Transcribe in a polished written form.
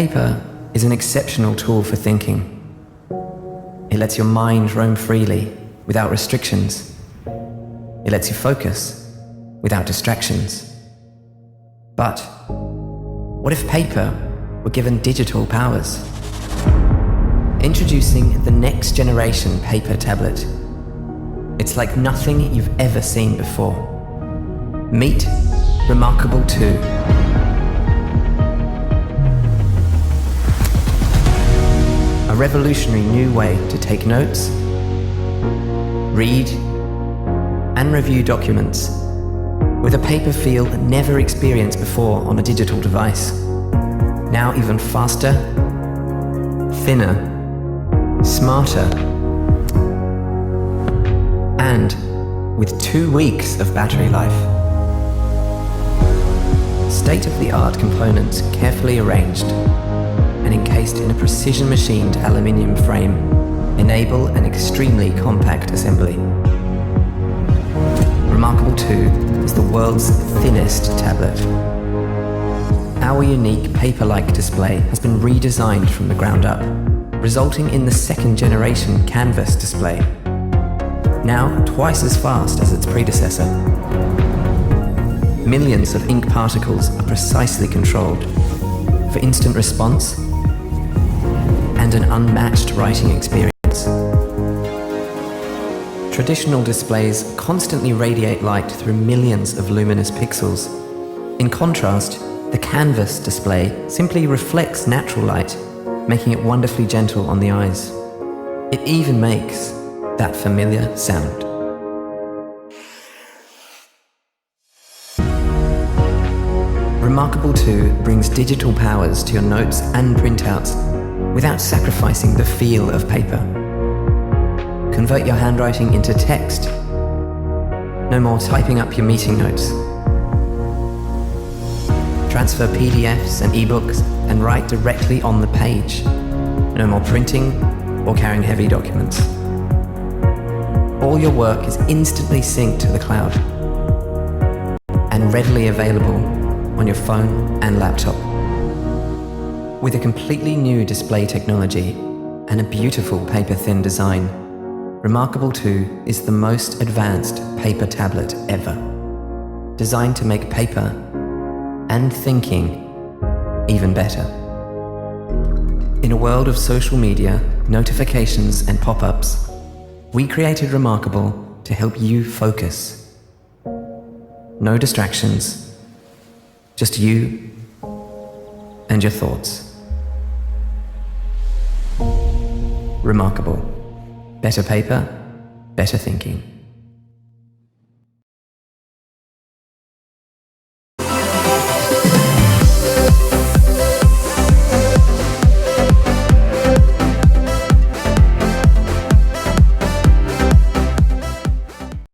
Paper is an exceptional tool for thinking. It lets your mind roam freely, without restrictions. It lets you focus, without distractions. But what if paper were given digital powers? Introducing the next generation paper tablet. It's like nothing you've ever seen before. Meet reMarkable 2. A revolutionary new way to take notes, read, and review documents with a paper feel never experienced before on a digital device. Now even faster, thinner, smarter, and with 2 weeks of battery life. State-of-the-art components carefully arranged and encased in a precision-machined aluminium frame enable an extremely compact assembly. reMarkable 2 is the world's thinnest tablet. Our unique paper-like display has been redesigned from the ground up, resulting in the second-generation canvas display, now twice as fast as its predecessor. Millions of ink particles are precisely controlled for instant response and an unmatched writing experience. Traditional displays constantly radiate light through millions of luminous pixels. In contrast, the canvas display simply reflects natural light, making it wonderfully gentle on the eyes. It even makes that familiar sound. reMarkable 2 brings digital powers to your notes and printouts without sacrificing the feel of paper. Convert your handwriting into text. No more typing up your meeting notes. Transfer PDFs and ebooks and write directly on the page. No more printing or carrying heavy documents. All your work is instantly synced to the cloud and readily available on your phone and laptop. With a completely new display technology and a beautiful paper-thin design, reMarkable 2 is the most advanced paper tablet ever, designed to make paper and thinking even better. In a world of social media, notifications and pop-ups, we created reMarkable to help you focus. No distractions, just you and your thoughts. reMarkable. Better paper, better thinking.